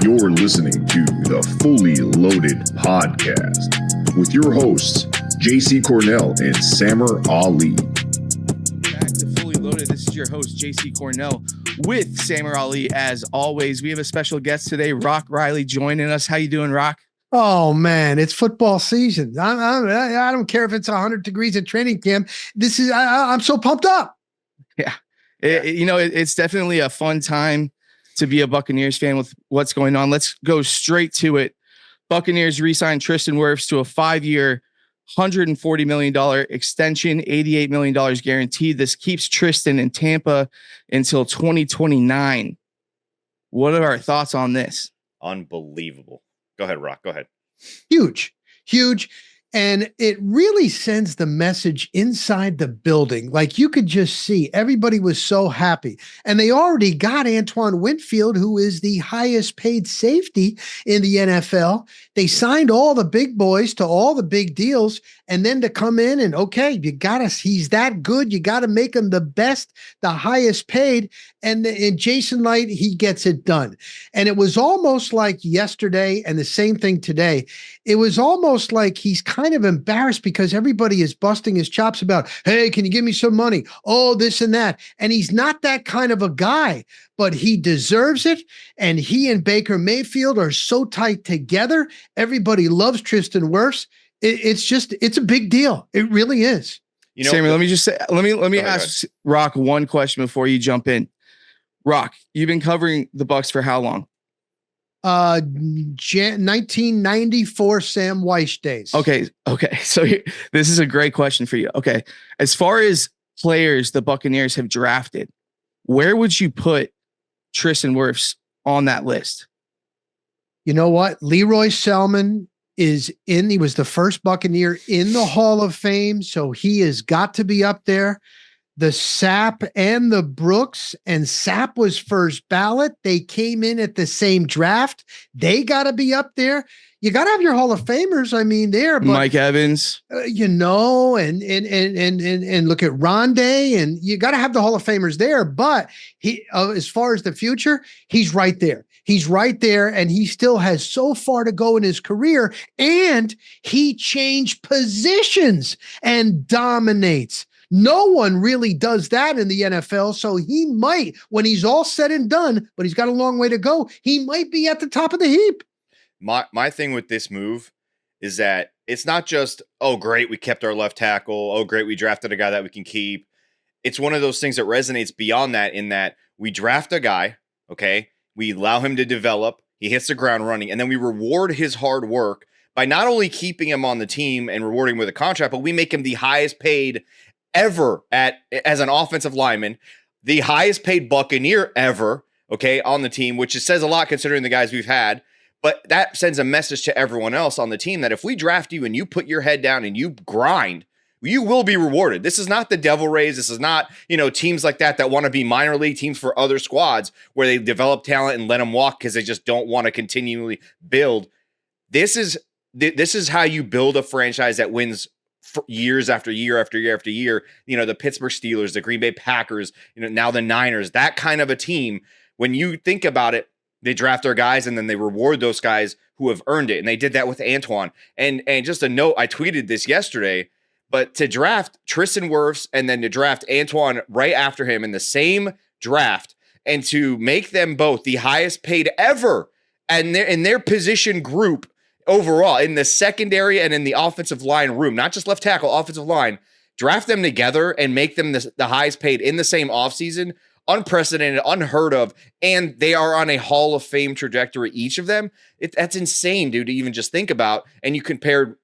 You're listening to the Fully Loaded Podcast with your hosts, JC Cornell and Samir Ali. Back to Fully Loaded. This is your host, JC Cornell, with Samir Ali. As always, we have a special guest today, Rock Riley, joining us. How you doing, Rock? Oh man, it's football season. I don't care if it's 100 degrees at training camp. I'm so pumped up. Yeah. It's definitely a fun time to be a Buccaneers fan with what's going on. Let's go straight to it. Buccaneers re-signed Tristan Wirfs to a 5-year, $140 million extension, $88 million guaranteed. This keeps Tristan in Tampa until 2029. What are our thoughts on this? Unbelievable. Go ahead, Rock. Go ahead. Huge. And it really sends the message inside the building. Like you could just see everybody was so happy. And they already got Antoine Winfield, who is the highest paid safety in the NFL. They signed all the big boys to all the big deals. And then to come in and, okay, he's that good. You got to make him the best, the highest paid. And Jason Light, he gets it done. And it was almost like yesterday and the same thing today. It was almost like he's kind of embarrassed because everybody is busting his chops about, hey, can you give me some money? Oh, this and that. And he's not that kind of a guy, but he deserves it. And he and Baker Mayfield are so tight together. Everybody loves Tristan Wirfs. It's a big deal. It really is. Sammy, let me ask Rock one question before you jump in. Rock, you've been covering the Bucs for how long? 1994 Sam Weiss days. Okay. So this is a great question for you. Okay. As far as players the Buccaneers have drafted, where would you put Tristan Wirfs on that list? You know what? Leroy Selman he was the first Buccaneer in the Hall of Fame. So he has got to be up there. The Sapp and the Brooks, and Sapp was first ballot. They came in at the same draft. They got to be up there. You got to have your Hall of Famers. I mean, but Mike Evans, and look at Rondé, and you got to have the Hall of Famers there. But he, as far as the future, he's right there. He's right there, and he still has so far to go in his career. And he changed positions and dominates. No one really does that in the NFL. So he might, when he's all said and done, but he's got a long way to go, he might be at the top of the heap. My thing with this move is that it's not just, oh, great, we kept our left tackle. Oh, great, we drafted a guy that we can keep. It's one of those things that resonates beyond that, in that we draft a guy, okay? We allow him to develop. He hits the ground running, and then we reward his hard work by not only keeping him on the team and rewarding him with a contract, but we make him the highest paid ever as an offensive lineman, the highest paid Buccaneer ever, okay, on the team, which says a lot considering the guys we've had. But that sends a message to everyone else on the team that if we draft you and you put your head down and you grind, you will be rewarded. This is not the Devil Rays. This is not, teams like that want to be minor league teams for other squads where they develop talent and let them walk because they just don't want to continually build. This is how you build a franchise that wins for years after year after year after year. The Pittsburgh Steelers, the Green Bay Packers, now the Niners, that kind of a team. When you think about it, they draft their guys and then they reward those guys who have earned it. And they did that with Antoine. And just a note, I tweeted this yesterday, but to draft Tristan Wirfs and then to draft Antoine right after him in the same draft, and to make them both the highest paid ever and in their position group overall, in the secondary and in the offensive line room, not just left tackle, offensive line, draft them together and make them the highest paid in the same offseason, unprecedented, unheard of, and they are on a Hall of Fame trajectory, each of them. That's insane, dude, to even just think about. And you compared,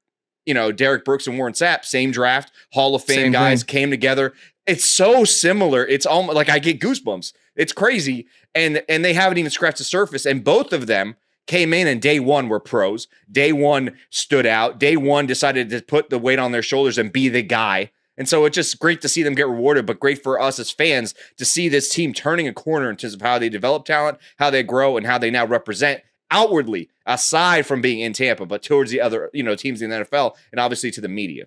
Derek Brooks and Warren Sapp, same draft, Hall of Fame same guys came together. It's so similar. It's almost like I get goosebumps. It's crazy. And they haven't even scratched the surface. And both of them came in and day one were pros. Day one stood out. Day one decided to put the weight on their shoulders and be the guy. And so it's just great to see them get rewarded, but great for us as fans to see this team turning a corner in terms of how they develop talent, how they grow, and how they now represent outwardly, aside from being in Tampa, but towards the other, teams in the NFL and obviously to the media.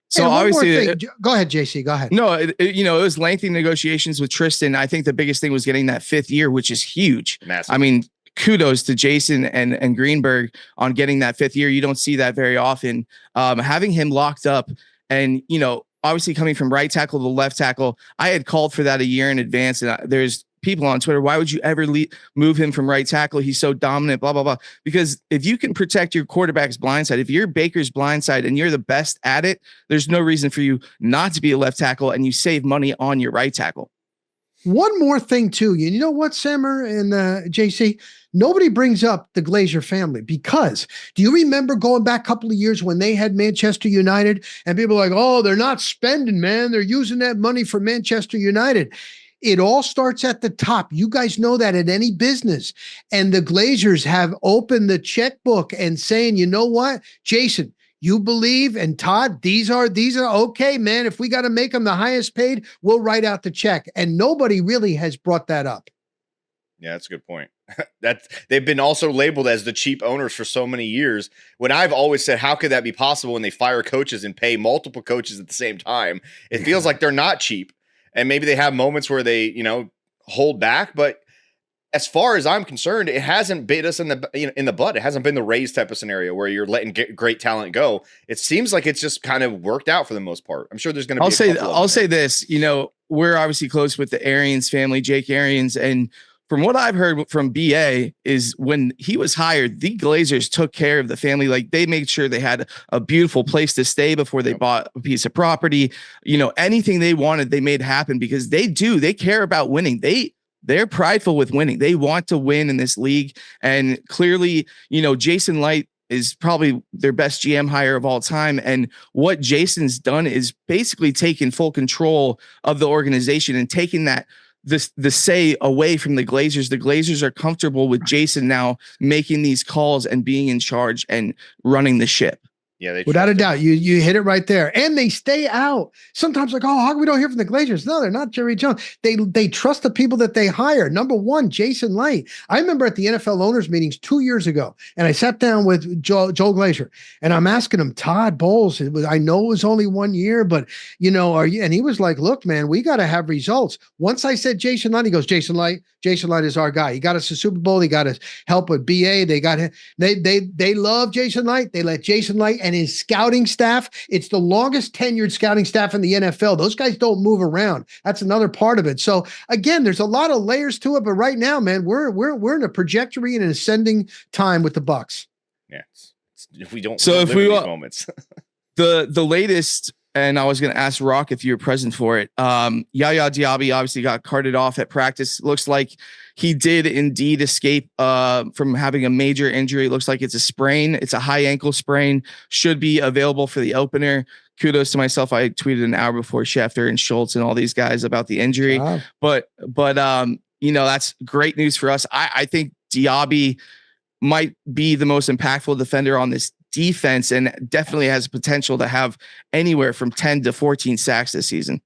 So obviously, go ahead, JC. Go ahead. No, it was lengthy negotiations with Tristan. I think the biggest thing was getting that 5th year, which is huge. Massive. I mean, kudos to Jason and Greenberg on getting that 5th year. You don't see that very often. Having him locked up and, obviously coming from right tackle to left tackle, I had called for that a year in advance. And there's people on Twitter, why would you ever move him from right tackle? He's so dominant, blah, blah, blah. Because if you can protect your quarterback's blind side, if you're Baker's blind side and you're the best at it, there's no reason for you not to be a left tackle, and you save money on your right tackle. One more thing too, you know what, Sammer and JC, nobody brings up the Glazer family, because do you remember going back a couple of years when they had Manchester United and people were like, oh, they're not spending, man. They're using that money for Manchester United. It all starts at the top. You guys know that at any business. And the Glazers have opened the checkbook and saying, you know what, Jason, you believe, and Todd, these are okay, man. If we got to make them the highest paid, we'll write out the check. And nobody really has brought that up. Yeah, that's a good point. They've been also labeled as the cheap owners for so many years. When I've always said, how could that be possible when they fire coaches and pay multiple coaches at the same time? It feels like they're not cheap. And maybe they have moments where they, hold back, but as far as I'm concerned, it hasn't bit us in the butt. It hasn't been the Rays type of scenario where you're letting great talent go. It seems like it's just kind of worked out for the most part. I'm sure there's going to be. I'll say this. We're obviously close with the Arians family, Jake Arians, and from what I've heard from BA is when he was hired, the Glazers took care of the family. Like, they made sure they had a beautiful place to stay before they bought a piece of property. Anything they wanted, they made happen, because they care about winning. They're prideful with winning. They want to win in this league. And clearly, Jason Light is probably their best GM hire of all time. And what Jason's done is basically taken full control of the organization and taking the say away from the Glazers. The Glazers are comfortable with Jason now making these calls and being in charge and running the ship. Yeah, without a doubt, you hit it right there. And they stay out. Sometimes like, oh, how come we don't hear from the Glazers? No, they're not Jerry Jones. They trust the people that they hire. Number one, Jason Light. I remember at the NFL owners meetings 2 years ago, and I sat down with Joe Glazer, and I'm asking him, Todd Bowles, I know it was only 1 year, but are you? And he was like, look, man, we got to have results. Once I said Jason Light, he goes, Jason Light is our guy. He got us a Super Bowl. He got us help with BA. They love Jason Light. They let Jason Light and his scouting staff. It's the longest tenured scouting staff in the NFL. Those guys don't move around. That's another part of it. So again, there's a lot of layers to it, but right now, man, we're in a trajectory and an ascending time with the Bucs. Yeah. We don't. So if we want moments, the latest, and I was going to ask Rock if you were present for it. YaYa Diaby obviously got carted off at practice. Looks like he did indeed escape from having a major injury. It looks like it's a sprain. It's a high ankle sprain. Should be available for the opener. Kudos to myself. I tweeted an hour before Schefter and Schultz and all these guys about the injury. Wow. But that's great news for us. I think Diaby might be the most impactful defender on this defense, and definitely has potential to have anywhere from 10 to 14 sacks this season.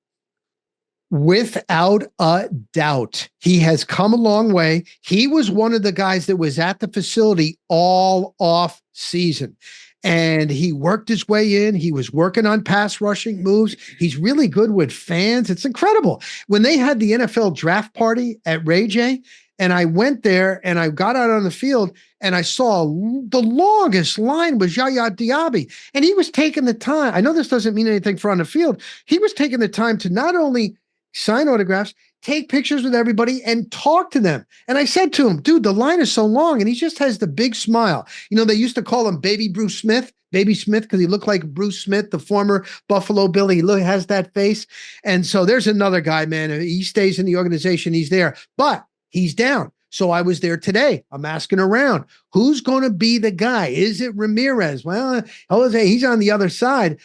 Without a doubt, he has come a long way. He was one of the guys that was at the facility all off season, and he worked his way in. He was working on pass rushing moves. He's really good with fans. It's incredible. When they had the NFL draft party at Ray J, and I went there and I got out on the field and I saw the longest line was YaYa Diaby. And he was taking the time. I know this doesn't mean anything for on the field. He was taking the time to not only sign autographs, take pictures with everybody and talk to them. And I said to him, dude, the line is so long. And he just has the big smile. They used to call him Baby Bruce Smith, because he looked like Bruce Smith, the former Buffalo Bill. He has that face. And so there's another guy, man. He stays in the organization. He's there, but he's down. So I was there today. I'm asking around, who's going to be the guy? Is it Ramirez? Well, Jose, he's on the other side.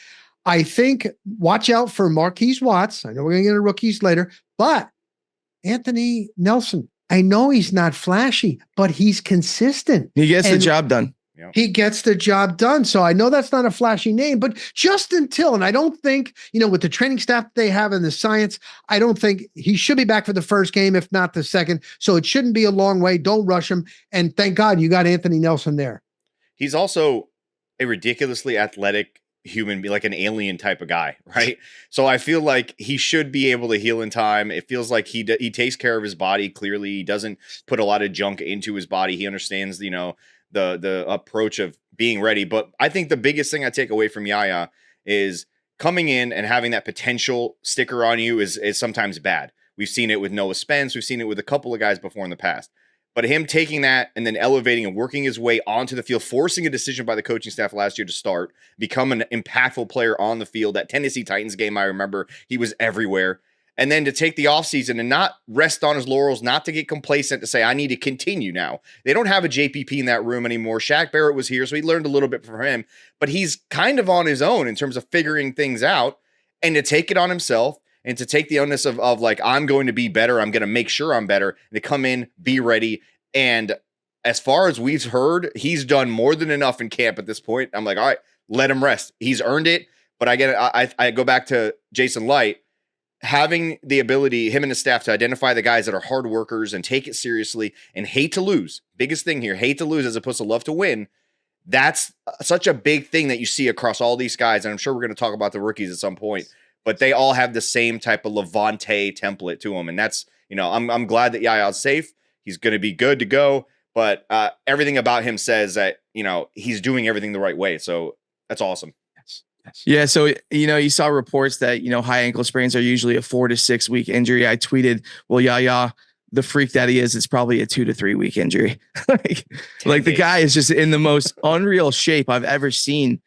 I think watch out for Marquise Watts. I know we're going to get into rookies later, but Anthony Nelson, I know he's not flashy, but he's consistent. He gets the job done. He gets the job done. So I know that's not a flashy name, but just until, and I don't think, with the training staff they have and the science, I don't think he should be back for the first game, if not the second. So it shouldn't be a long way. Don't rush him. And thank God you got Anthony Nelson there. He's also a ridiculously athletic human, be like an alien type of guy, right? So I feel like he should be able to heal in time. It feels like he takes care of his body. Clearly, he doesn't put a lot of junk into his body. He understands, the approach of being ready. But I think the biggest thing I take away from YaYa is coming in and having that potential sticker on you is sometimes bad. We've seen it with Noah Spence. We've seen it with a couple of guys before in the past. But him taking that and then elevating and working his way onto the field, forcing a decision by the coaching staff last year to start, become an impactful player on the field. That Tennessee Titans game, I remember, he was everywhere. And then to take the offseason and not rest on his laurels, not to get complacent, to say, I need to continue now. They don't have a JPP in that room anymore. Shaq Barrett was here, so he learned a little bit from him. But he's kind of on his own in terms of figuring things out. And to take it on himself, and to take the onus of like, I'm going to be better. I'm going to make sure I'm better. And to come in, be ready. And as far as we've heard, he's done more than enough in camp at this point. I'm like, all right, let him rest. He's earned it. But I go back to Jason Light, having the ability, him and his staff, to identify the guys that are hard workers and take it seriously and hate to lose. Biggest thing here, hate to lose as opposed to love to win. That's such a big thing that you see across all these guys. And I'm sure we're going to talk about the rookies at some point. But they all have the same type of Levante template to them. And that's, I'm glad that YaYa's safe. He's going to be good to go. But everything about him says that, he's doing everything the right way. So that's awesome. Yeah. So, you saw reports that, high ankle sprains are usually a 4 to 6 week injury. I tweeted, well, YaYa, the freak that he is, it's probably a 2 to 3 week injury. like the guy is just in the most unreal shape I've ever seen.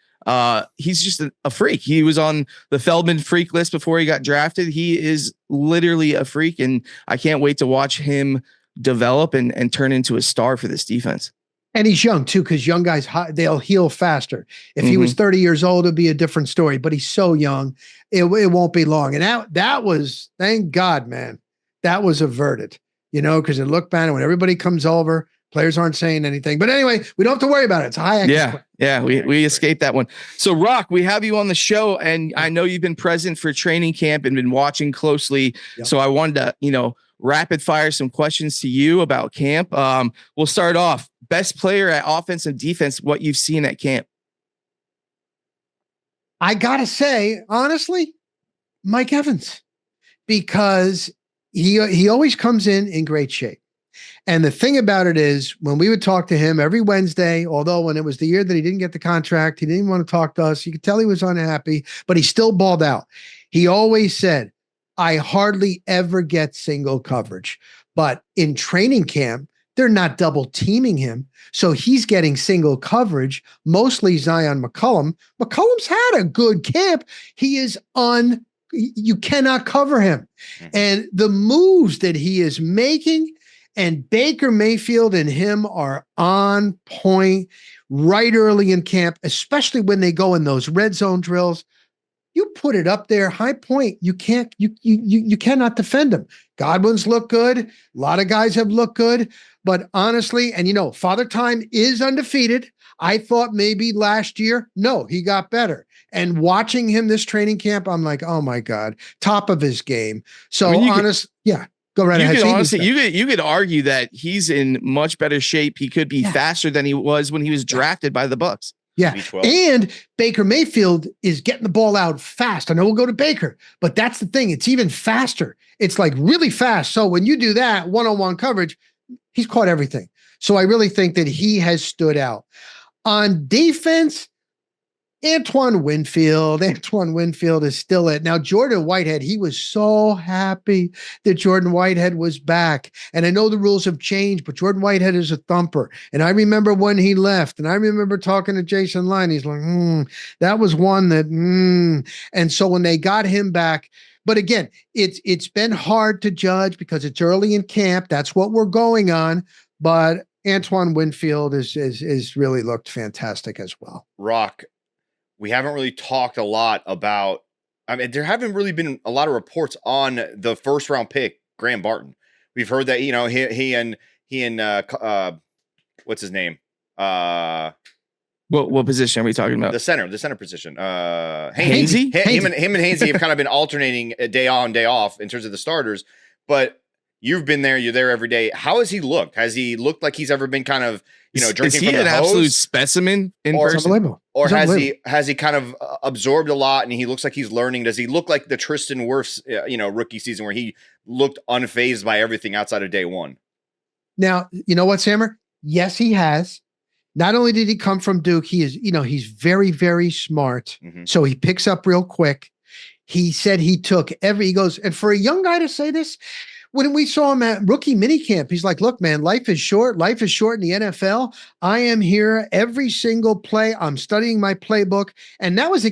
He's just a freak. He was on the Feldman freak list before he got drafted. He is literally a freak, and I can't wait to watch him develop and turn into a star for this defense. And he's young too, because young guys, they'll heal faster. If he was 30 years old, it'd be a different story, but he's so young, it won't be long. And that was, thank God, man, that was averted, because it looked bad. And when everybody comes over, players aren't saying anything. But anyway, we don't have to worry about it. It's a high ankle. Yeah, we escaped that one. So, Rock, we have you on the show, and I know you've been present for training camp and been watching closely. Yep. So I wanted to, rapid fire some questions to you about camp. We'll start off. Best player at offense and defense, what you've seen at camp. I got to say, honestly, Mike Evans, because he always comes in great shape. And the thing about it is, when we would talk to him every Wednesday, although when it was the year that he didn't get the contract, he didn't want to talk to us. You could tell he was unhappy, but he still balled out. He always said, I hardly ever get single coverage, but in training camp, they're not double teaming him. So he's getting single coverage, mostly Zion McCollum. McCollum's had a good camp. He is you cannot cover him. And the moves that he is making, and Baker Mayfield and him are on point right early in camp, especially when they go in those red zone drills. You put it up there, high point. You cannot defend him. Godwin's look good. A lot of guys have looked good, but honestly, and Father Time is undefeated. I thought maybe last year, no, he got better. And watching him this training camp, I'm like, oh my God, top of his game. So go right ahead. Honestly, you could argue that he's in much better shape. He could be faster than he was when he was drafted by the Bucs. Yeah. And Baker Mayfield is getting the ball out fast. I know we'll go to Baker, but that's the thing. It's even faster. It's like really fast. So when you do that one-on-one coverage, he's caught everything. So I really think that he has stood out. On defense, Antoine Winfield is still it. Now, Jordan Whitehead, he was so happy that Jordan Whitehead was back. And I know the rules have changed, but Jordan Whitehead is a thumper. And I remember when he left, and I remember talking to Jason Line. He's like, that was one that, And so when they got him back, but again, it's been hard to judge because it's early in camp. That's what we're going on. But Antoine Winfield is really looked fantastic as well. Rock, we haven't really talked a lot about, there haven't really been a lot of reports on the first round pick, Graham Barton. We've heard that, he and what's his name? What position are we talking about? The center position. Hainsey? Him and Hainsey have kind of been alternating day on, day off in terms of the starters. But You've been there. You're there every day. How has he looked? Has he looked like he's ever been kind of, drinking is he from the an hose? absolute specimen in person? Or has he kind of absorbed a lot and he looks like he's learning? Does he look like the Tristan Wirfs, rookie season where he looked unfazed by everything outside of day one? Now, you know what, Sammer? Yes, he has. Not only did he come from Duke, he is, he's very, very smart. Mm-hmm. So he picks up real quick. He said he took he goes, and for a young guy to say this, when we saw him at rookie minicamp, he's like, look, man, life is short. Life is short in the NFL. I am here every single play. I'm studying my playbook. And that was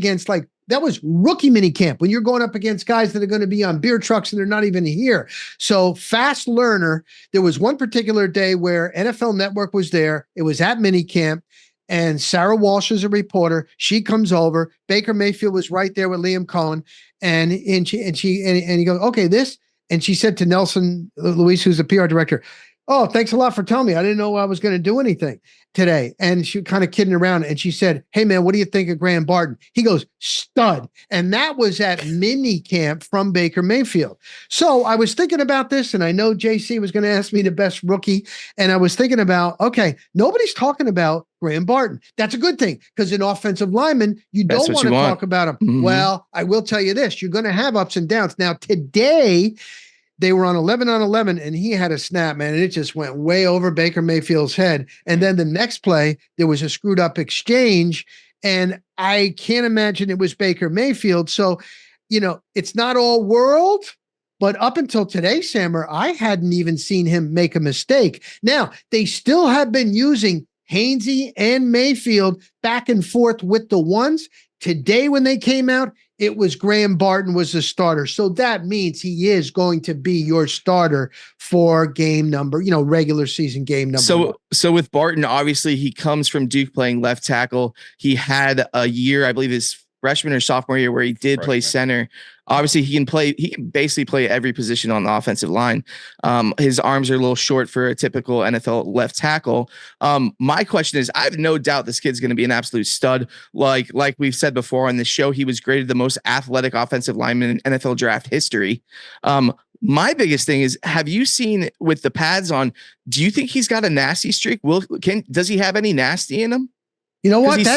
that was rookie minicamp when you're going up against guys that are going to be on beer trucks and they're not even here. So fast learner. There was one particular day where NFL Network was there. It was at minicamp. And Sarah Walsh is a reporter. She comes over. Baker Mayfield was right there with Liam Cohen. And he goes, okay, this. And she said to Nelson Luis, who's the PR director, oh, thanks a lot for telling me. I didn't know I was going to do anything today. And she was kind of kidding around. And she said, hey, man, what do you think of Graham Barton? He goes, stud. And that was at mini camp from Baker Mayfield. So I was thinking about this, and I know JC was going to ask me the best rookie. And I was thinking about, okay, nobody's talking about Graham Barton. That's a good thing, because an offensive lineman, you don't want to talk about him. Mm-hmm. Well, I will tell you this, you're going to have ups and downs. Now, today, they were on 11 on 11, and he had a snap, man, and it just went way over Baker Mayfield's head. And then the next play, there was a screwed up exchange, and I can't imagine it was Baker Mayfield. So, it's not all world, but up until today, Sammer, I hadn't even seen him make a mistake. Now, they still have been using Hainsey and Mayfield back and forth with the ones. Today, when they came out, it was Graham Barton was the starter. So that means he is going to be your starter for game number, regular season game number one. So with Barton, obviously he comes from Duke playing left tackle. He had a year, I believe his freshman or sophomore year, where he did play center. Obviously he can basically play every position on the offensive line. His arms are a little short for a typical NFL left tackle. My question is, I have no doubt this kid's going to be an absolute stud. Like we've said before on this show, he was graded the most athletic offensive lineman in NFL draft history. My biggest thing is, have you seen with the pads on, do you think he's got a nasty streak? Does he have any nasty in him? You know what? He's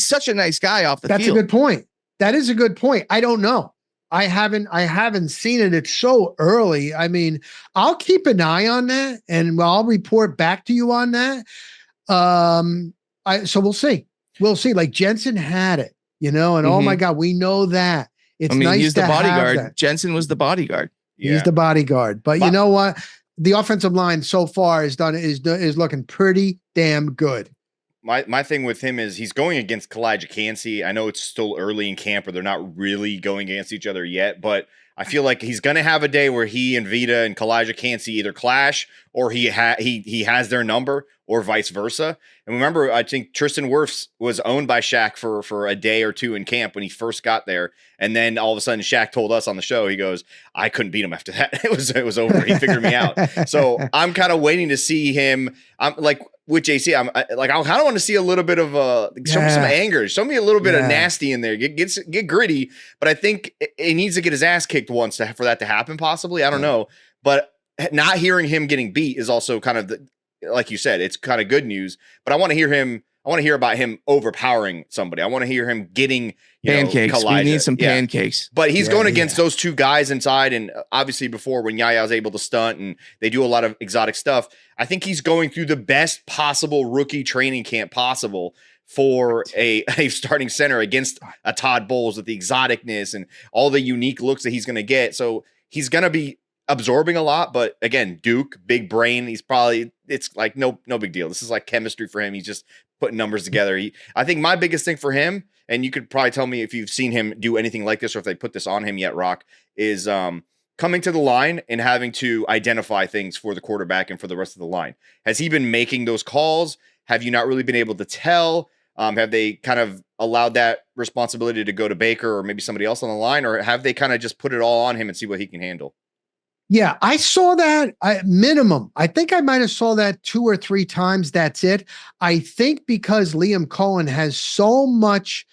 such a nice guy off the field. That's a good point. That is a good point. I don't know. I haven't seen it. It's so early. I mean, I'll keep an eye on that, and I'll report back to you on that. So we'll see. We'll see. Like Jensen had it, and oh my God, we know that. It's nice he's to the bodyguard. have that. Jensen was the bodyguard. Yeah. He's the bodyguard. But you know what? The offensive line so far is looking pretty damn good. My thing with him is he's going against Kalijah Kancey. I know it's still early in camp, or they're not really going against each other yet, but I feel like he's going to have a day where he and Vita and Kalijah Kancey either clash, or he has their number, or vice versa. And remember, I think Tristan Wirfs was owned by Shaq for a day or two in camp when he first got there, and then all of a sudden Shaq told us on the show, he goes, I couldn't beat him after that. It was over. He figured me out. So I'm kind of waiting to see him. I'm like, with JC, I kind of want to see a little bit of show me some anger, show me a little bit of nasty in there, get gritty. But I think he needs to get his ass kicked once for that to happen. Possibly, I don't know. But not hearing him getting beat is also kind of like you said, it's kind of good news. But I want to hear him. I want to hear about him overpowering somebody. I want to hear him getting pancakes. We need some pancakes. But he's going against those two guys inside, and obviously before when YaYa was able to stunt and they do a lot of exotic stuff, I think he's going through the best possible rookie training camp possible for a starting center against a Todd Bowles with the exoticness and all the unique looks that he's going to get. So he's going to be absorbing a lot, but again, Duke, big brain. It's like no big deal. This is like chemistry for him. He's just putting numbers together. I think my biggest thing for him, and you could probably tell me if you've seen him do anything like this or if they put this on him yet, Rock, is coming to the line and having to identify things for the quarterback and for the rest of the line. Has he been making those calls? Have you not really been able to tell? Have they kind of allowed that responsibility to go to Baker or maybe somebody else on the line, or have they kind of just put it all on him and see what he can handle? Yeah, I saw that minimum. I think I might have saw that 2 or 3 times. That's it. I think because Liam Cohen has so much,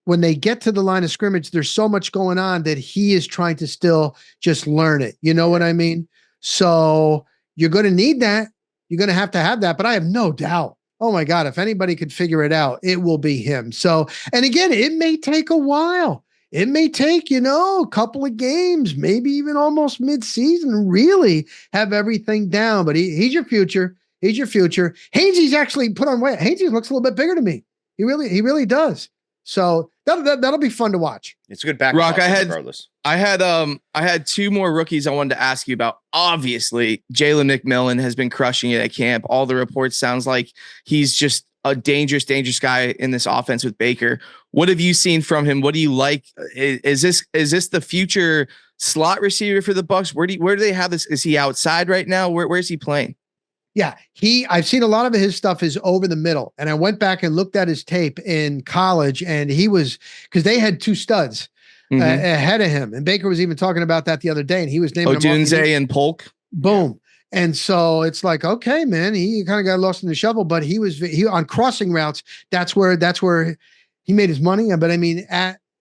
when they get to the line of scrimmage, there's so much going on that he is trying to still just learn it. You know what I mean? So you're going to need that. You're going to have that. But I have no doubt. Oh my God, if anybody could figure it out, it will be him. So, and again, it may take a while. It may take, a couple of games, maybe even almost mid-season, really have everything down. But he's your future. He's your future. Hainsey's actually put on weight. Hainsey looks a little bit bigger to me. He really does. So that'll be fun to watch. It's a good back. Rock, regardless. I had two more rookies I wanted to ask you about. Obviously, Jalen McMillan has been crushing it at camp. All the reports sounds like he's just a dangerous guy in this offense with Baker. What have you seen from him? What do you like? Is this the future slot receiver for the Bucs? Where do they have this? Is he outside right now? Where's he playing? Yeah, I've seen a lot of his stuff is over the middle. And I went back and looked at his tape in college, and he was, because they had two studs ahead of him. And Baker was even talking about that the other day, and he was naming Odunze and Polk. Boom. And so it's like, okay, man, he kind of got lost in the shuffle, but he on crossing routes. That's where he made his money. But I mean,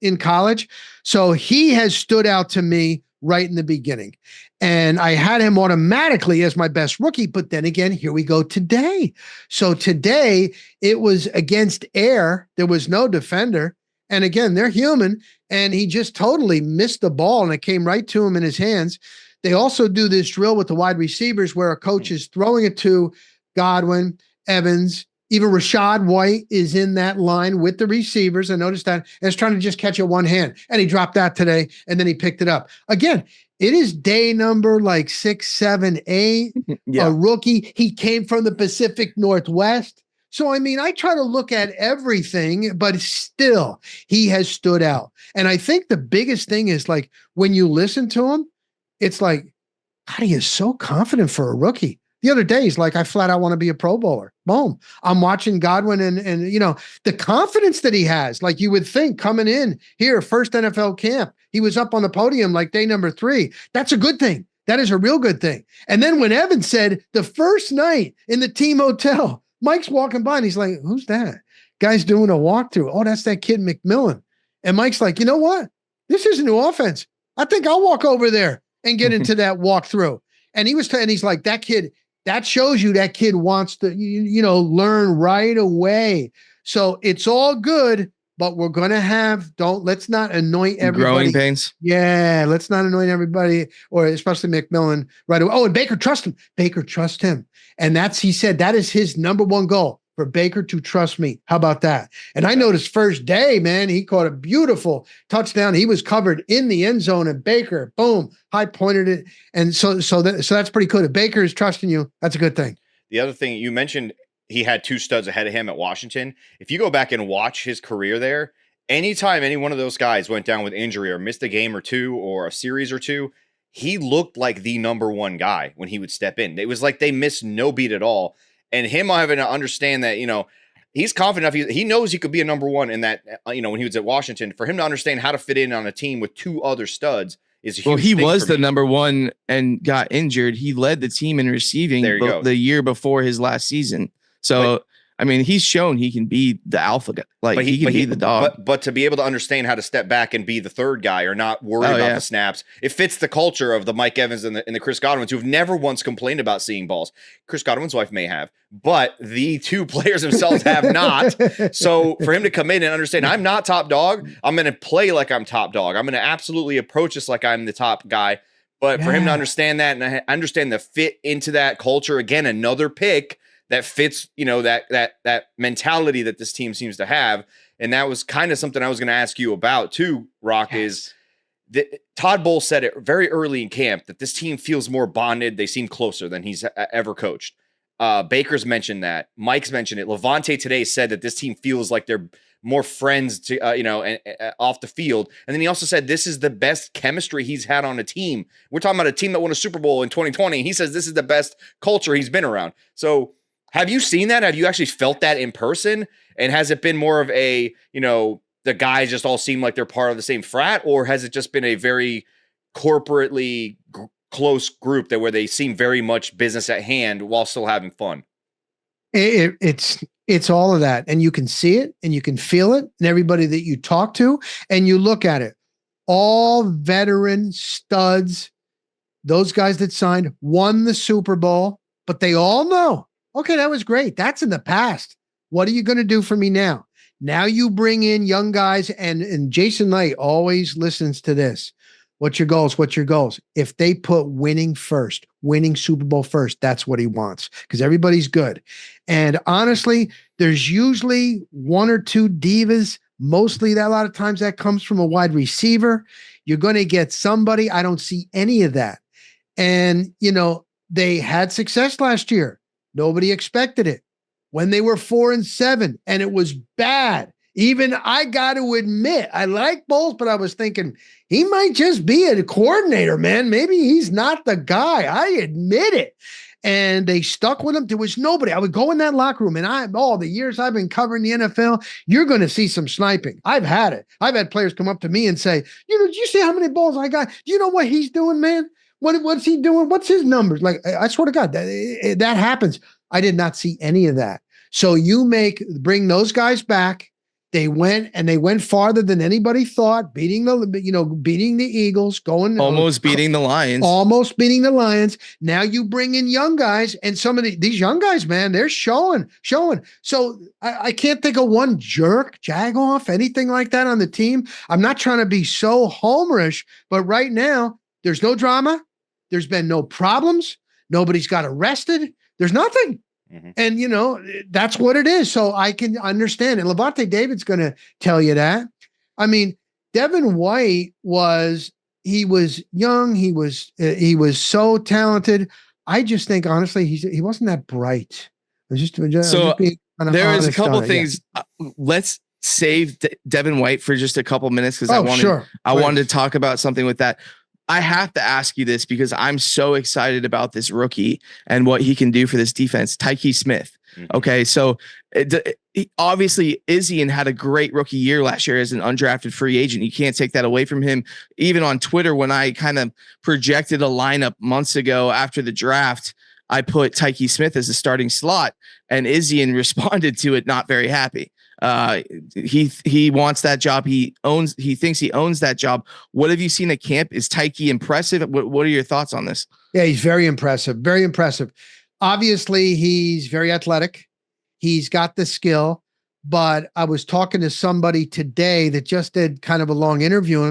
in college. So he has stood out to me right in the beginning. And I had him automatically as my best rookie. But then again, here we go today. So today it was against air. There was no defender. And again, they're human. And he just totally missed the ball, and it came right to him in his hands. They also do this drill with the wide receivers where a coach is throwing it to Godwin, Evans, even Rashad White is in that line with the receivers. I noticed that, and it's trying to just catch it one hand. And he dropped that today, and then he picked it up. Again, it is day number like 6, 7, 8. Yeah. A rookie. He came from the Pacific Northwest. So, I mean, I try to look at everything, but still, he has stood out. And I think the biggest thing is, like, when you listen to him, it's like, God, he is so confident for a rookie. The other day, he's like, I flat out want to be a Pro Bowler. Boom. I'm watching Godwin and the confidence that he has. Like, you would think coming in here, first NFL camp, he was up on the podium like day number 3. That's a good thing. That is a real good thing. And then when Evan said the first night in the team hotel, Mike's walking by and he's like, who's that? Guy's doing a walkthrough. Oh, that's that kid McMillan. And Mike's like, you know what? This is a new offense. I think I'll walk over there and get into that walkthrough. And he's like, that kid, that shows you that kid wants to, learn right away. So it's all good, but we're going to let's not anoint everybody. Growing pains. Yeah. Let's not anoint everybody, or especially McMillan right away. Oh, and Baker, trust him. Baker, trust him. And he said that is his number one goal, for Baker to trust me. How about that? And I noticed first day, man, he caught a beautiful touchdown. He was covered in the end zone, and Baker, boom, high pointed it. And so that's pretty good. If Baker is trusting you, that's a good thing. The other thing you mentioned, he had two studs ahead of him at Washington. If you go back and watch his career there, anytime any one of those guys went down with injury or missed a game or two or a series or two, he looked like the number one guy when he would step in. It was like they missed no beat at all. And him having to understand that, he's confident enough. He knows he could be a number one in that, when he was at Washington. For him to understand how to fit in on a team with two other studs is a huge Well, he thing was for the me. number one and got injured. He led the team in receiving the year before his last season. So, I mean, he's shown he can be the alpha guy. Like, he can be the dog. But to be able to understand how to step back and be the third guy or not worry about the snaps, it fits the culture of the Mike Evans and the Chris Godwins, who've never once complained about seeing balls. Chris Godwin's wife may have, but the two players themselves have not. So for him to come in and understand, I'm not top dog. I'm going to play like I'm top dog. I'm going to absolutely approach this like I'm the top guy. But for him to understand that and understand the fit into that culture, again, another pick that fits, that mentality that this team seems to have. And that was kind of something I was going to ask you about too, Rock, is that Todd Bowles said it very early in camp that this team feels more bonded. They seem closer than he's ever coached. Baker's mentioned that. Mike's mentioned it. Levante today said that this team feels like they're more friends to, off the field. And then he also said this is the best chemistry he's had on a team. We're talking about a team that won a Super Bowl in 2020. He says this is the best culture he's been around. So have you seen that? Have you actually felt that in person? And has it been more of a, the guys just all seem like they're part of the same frat? Or has it just been a very corporately close group where they seem very much business at hand while still having fun? It's all of that. And you can see it and you can feel it. And everybody that you talk to and you look at it, all veteran studs those guys that signed won the Super Bowl, but they all know, okay, that was great. That's in the past. What are you going to do for me now? Now you bring in young guys, and Jason Light always listens to this. What's your goals? What's your goals? If they put winning first, winning Super Bowl first, that's what he wants, because everybody's good. And honestly, there's usually one or two divas. Mostly that a lot of times that comes from a wide receiver. You're going to get somebody. I don't see any of that. And, they had success last year. Nobody expected it. When they were 4-7 and it was bad. Even I got to admit, I like Bowles, but I was thinking he might just be a coordinator, man. Maybe he's not the guy. I admit it. And they stuck with him. There was nobody. I would go in that locker room, and all the years I've been covering the NFL, you're going to see some sniping. I've had it. I've had players come up to me and say, did you see how many balls I got? Do you know what he's doing, man? What's he doing? What's his numbers? Like, I swear to God, that happens. I did not see any of that. So bring those guys back. They went farther than anybody thought, beating the Eagles, almost beating the Lions. Now you bring in young guys, and some of these young guys, man, they're showing. So I can't think of one jerk, jagoff, anything like that on the team. I'm not trying to be so homerish, but right now there's no drama. There's been no problems. Nobody's got arrested. There's nothing. Mm-hmm. And, that's what it is. So I can understand. And Levante David's going to tell you that. I mean, Devin White was young. He was so talented. I just think, honestly, he wasn't that bright. There is a couple things. Yeah. Let's save Devin White for just a couple minutes, because I wanted to talk about something with that. I have to ask you this because I'm so excited about this rookie and what he can do for this defense. Tyke Smith. Okay. So obviously Izzy had a great rookie year last year as an undrafted free agent. You can't take that away from him. Even on Twitter, when I kind of projected a lineup months ago after the draft, I put Tyke Smith as the starting slot, and Izzy responded to it not very happy. He wants that job. He thinks he owns that job. What have you seen at camp? Is Tyke impressive? What are your thoughts on this? Yeah, he's very impressive. Very impressive. Obviously, he's very athletic. He's got the skill, but I was talking to somebody today that just did kind of a long interview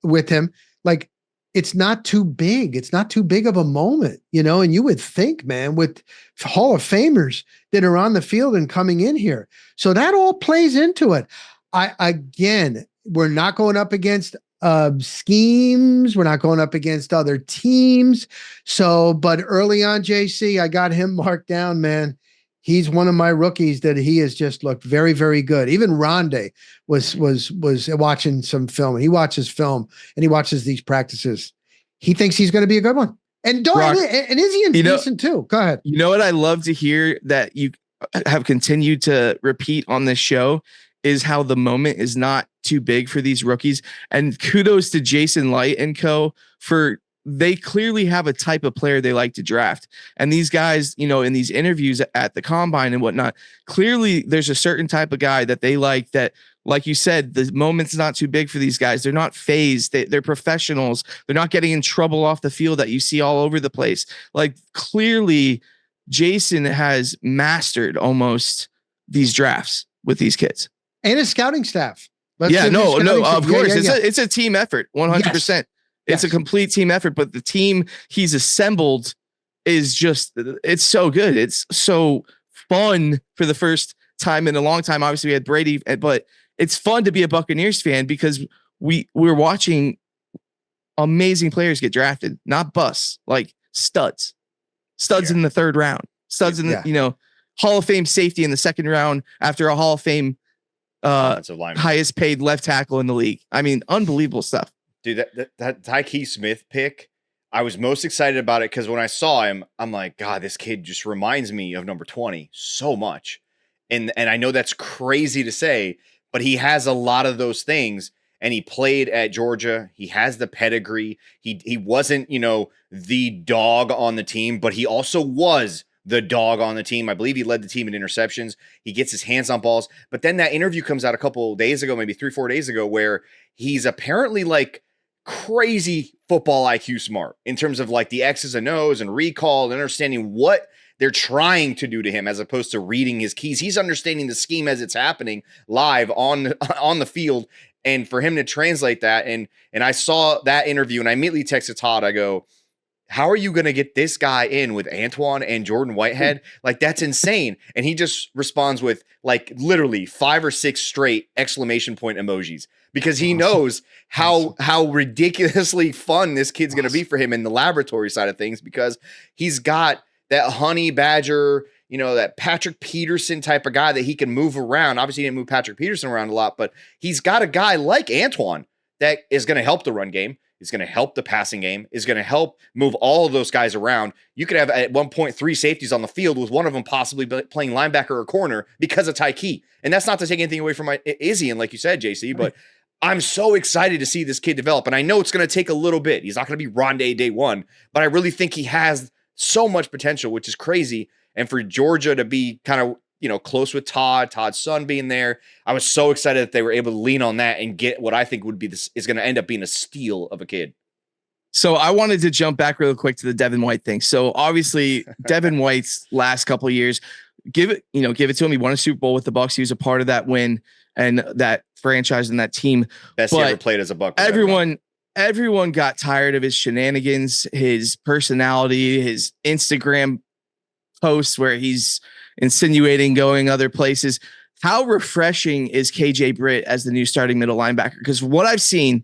with him. Like, it's not too big. It's not too big of a moment, and you would think, man, with Hall of Famers that are on the field and coming in here. So that all plays into it. We're not going up against schemes. We're not going up against other teams. So, but early on, JC, I got him marked down, man. He's one of my rookies that he has just looked very, very good. Even Rondé was watching some film, and he watches film and he watches these practices. He thinks he's going to be a good one. And Izzy decent too. Go ahead. You know what I love to hear that you have continued to repeat on this show is how the moment is not too big for these rookies. And kudos to Jason Light and co. for they clearly have a type of player they like to draft. And these guys, in these interviews at the combine and whatnot, clearly there's a certain type of guy that they like that, like you said, the moment's not too big for these guys. They're not phased. They're professionals. They're not getting in trouble off the field that you see all over the place. Like, clearly Jason has mastered almost these drafts with these kids. And his scouting staff. Of course. It's a team effort. 100%. Yes. It's a complete team effort, but the team he's assembled is it's so good. It's so fun for the first time in a long time. Obviously we had Brady, but it's fun to be a Buccaneers fan because we're watching amazing players get drafted, not busts, like studs in the third round, studs in the, Hall of Fame safety in the second round after a Hall of Fame, highest paid left tackle in the league. I mean, unbelievable stuff. Dude, that Tyke Smith pick, I was most excited about it because when I saw him, I'm like, God, this kid just reminds me of number 20 so much. And I know that's crazy to say, but he has a lot of those things. And he played at Georgia. He has the pedigree. He wasn't, the dog on the team, but he also was the dog on the team. I believe he led the team in interceptions. He gets his hands on balls. But then that interview comes out a couple of days ago, maybe 3-4 days ago, where he's apparently like crazy football IQ smart in terms of like the X's and O's and recall and understanding what they're trying to do to him as opposed to reading his keys. He's understanding the scheme as it's happening live on the field. And for him to translate that, and I saw that interview and I immediately texted Todd. I go, how are you going to get this guy in with Antoine and Jordan Whitehead? Like, that's insane. And he just responds with like literally 5 or 6 straight exclamation point emojis because he knows how ridiculously fun this kid's going to be for him in the laboratory side of things, because he's got that honey badger, that Patrick Peterson type of guy that he can move around. Obviously, he didn't move Patrick Peterson around a lot, but he's got a guy like Antoine that is going to help the run game. Is going to help the passing game, is going to help move all of those guys around. You could have at one point 3 safeties on the field with one of them possibly playing linebacker or corner because of Ty Key. And that's not to take anything away from Izzy, and like you said, JC, but I'm so excited to see this kid develop. And I know it's going to take a little bit. He's not going to be Rondé day one, but I really think he has so much potential, which is crazy. And for Georgia to be kind of, close with Todd's son being there, I was so excited that they were able to lean on that and get what I think would be is going to end up being a steal of a kid. So I wanted to jump back real quick to the Devin White thing. So obviously Devin White's last couple of years, give it to him. He won a Super Bowl with the Bucs. He was a part of that win and that franchise and that team. Best he ever played as a Buc. Everyone got tired of his shenanigans, his personality, his Instagram posts where he's insinuating going other places. How refreshing is KJ Britt as the new starting middle linebacker? Because what I've seen,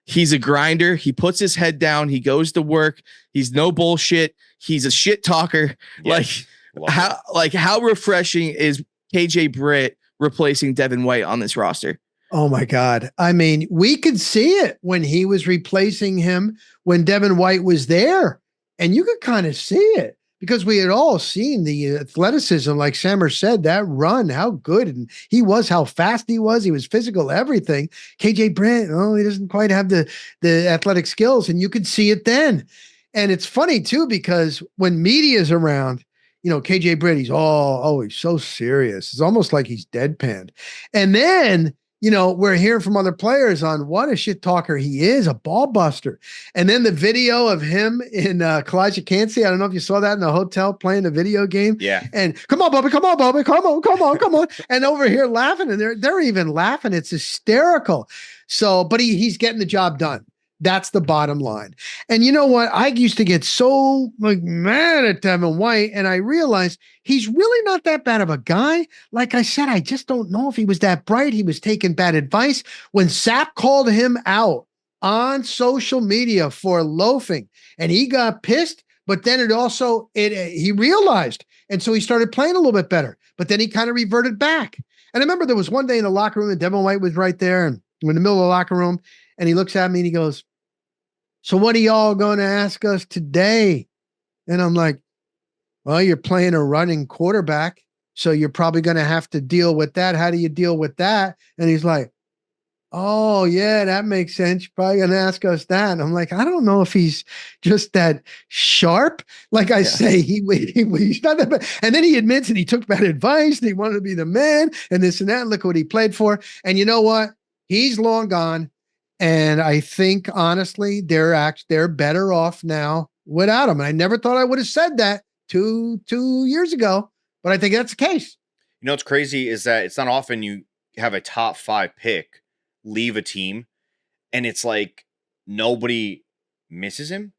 he's a grinder. He puts his head down. He goes to work. He's no bullshit. He's a shit talker. Yes. How refreshing is KJ Britt replacing Devin White on this roster? Oh my God. I mean, we could see it when he was replacing him when Devin White was there, and you could kind of see it. Because we had all seen the athleticism, like Sammer said, that run, how good and he was, how fast he was physical, everything. KJ Britt, he doesn't quite have the athletic skills, and you could see it then. And it's funny too, because when media's around, KJ Britt, he's he's so serious. It's almost like he's deadpanned. And then, we're hearing from other players on what a shit talker he is, a ball buster. And then the video of him in Kalijah, I don't know if you saw that in the hotel playing a video game. Yeah. And come on, Bobby, come on. And over here laughing, and they're even laughing. It's hysterical. So, but he's getting the job done. That's the bottom line. And you know what? I used to get so mad at Devin White, and I realized he's really not that bad of a guy. Like I said, I just don't know if he was that bright. He was taking bad advice. When Sapp called him out on social media for loafing, and he got pissed, but then he realized, and so he started playing a little bit better. But then he kind of reverted back. And I remember there was one day in the locker room, and Devin White was right there, and we're in the middle of the locker room, and he looks at me and he goes, "So what are y'all going to ask us today?" And I'm like, "Well, you're playing a running quarterback, so you're probably going to have to deal with that. How do you deal with that?" And he's like, "Oh, yeah, that makes sense. You're probably going to ask us that." And I'm like, I don't know if he's just that sharp. Like I say, he's not that bad. And then he admits that he took bad advice and he wanted to be the man and this and that. And look what he played for. And you know what? He's long gone. And I think, honestly, they're better off now without him. And I never thought I would have said that two years ago, but I think that's the case. What's crazy is that it's not often you have a top 5 pick leave a team and it's like nobody misses him.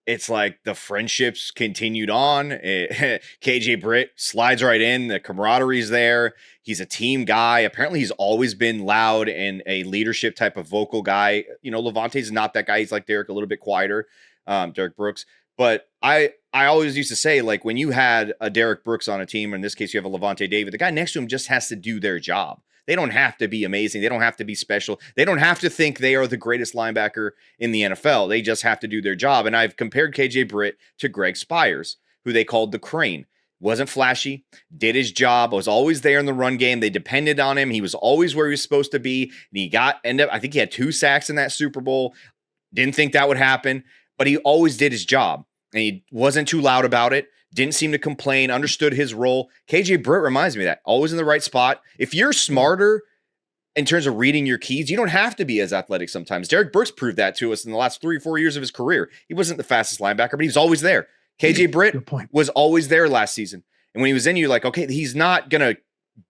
It's like the friendships continued on. KJ Britt slides right in. The camaraderie's there. He's a team guy. Apparently, he's always been loud and a leadership type of vocal guy. Levante's not that guy. He's like Derek, a little bit quieter, Derek Brooks. But I always used to say, like, when you had a Derek Brooks on a team, or in this case, you have a Levante David, the guy next to him just has to do their job. They don't have to be amazing. They don't have to be special. They don't have to think they are the greatest linebacker in the NFL. They just have to do their job. And I've compared KJ Britt to Greg Spires, who they called the Crane. Wasn't flashy, did his job, was always there in the run game. They depended on him. He was always where he was supposed to be. And I think he had 2 sacks in that Super Bowl. Didn't think that would happen, but he always did his job. And he wasn't too loud about it. Didn't seem to complain, understood his role. KJ Britt reminds me of that. Always in the right spot. If you're smarter in terms of reading your keys, you don't have to be as athletic sometimes. Derek Brooks proved that to us in the last 3 or 4 years of his career. He wasn't the fastest linebacker, but he was always there. KJ Britt was always there last season. And when he was in, you're like, okay, he's not going to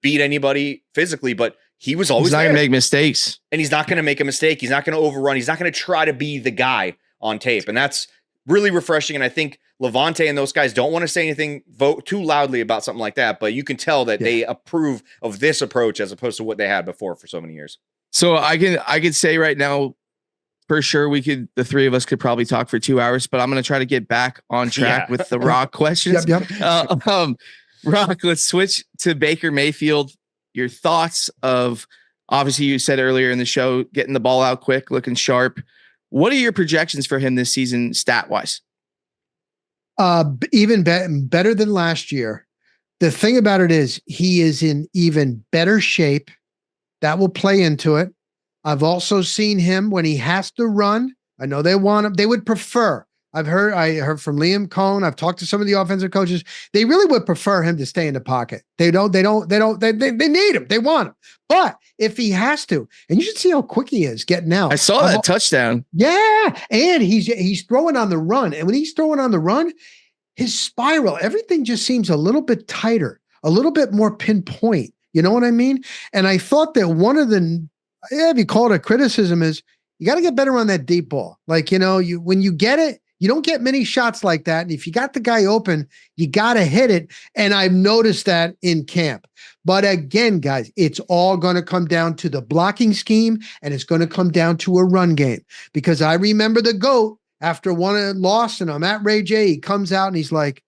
beat anybody physically, but he was always there. He's not going to make mistakes. And he's not going to make a mistake. He's not going to overrun. He's not going to try to be the guy on tape. And that's really refreshing. And I think Levante and those guys don't want to say anything too loudly about something like that, but you can tell that they approve of this approach as opposed to what they had before for so many years. So I could say right now, for sure, the three of us could probably talk for 2 hours, but I'm going to try to get back on track with the Rock questions. Rock, let's switch to Baker Mayfield. Your thoughts of, obviously you said earlier in the show, getting the ball out quick, looking sharp. What are your projections for him this season stat wise? Even better than last year. The thing about it is he is in even better shape. That will play into it. I've also seen him when he has to run. I know they want him. They would prefer. I heard from Liam Cohen. I've talked to some of the offensive coaches. They really would prefer him to stay in the pocket. They need him. They want him. But if he has to, and you should see how quick he is getting out. I saw that touchdown. Yeah. And he's throwing on the run. And when he's throwing on the run, his spiral, everything just seems a little bit tighter, a little bit more pinpoint. You know what I mean? And I thought that one of the, if you call it a criticism, is you got to get better on that deep ball. Like, when you get it, you don't get many shots like that. And if you got the guy open, you got to hit it. And I've noticed that in camp. But again, guys, it's all going to come down to the blocking scheme, and it's going to come down to a run game. Because I remember the GOAT after one loss, and I'm at Ray J, he comes out and he's like,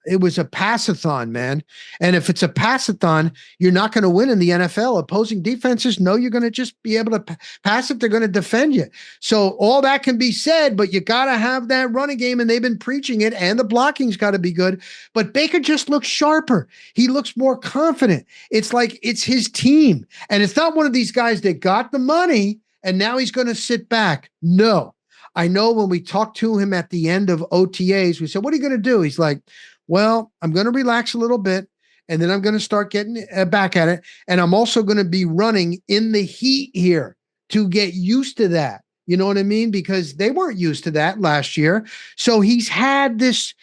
it was a passathon, man. And if it's a passathon, you're not going to win in the NFL. Opposing defenses know you're going to just be able to pass it. They're going to defend you. So all that can be said, but you got to have that running game, and they've been preaching it, and the blocking's got to be good. But Baker just looks sharper. He looks more confident. It's like it's his team. And it's not one of these guys that got the money and now he's going to sit back. No. I know when we talked to him at the end of OTAs, we said, what are you going to do? He's like, well, I'm going to relax a little bit, and then I'm going to start getting back at it. And I'm also going to be running in the heat here to get used to that. You know what I mean? Because they weren't used to that last year. So he's had this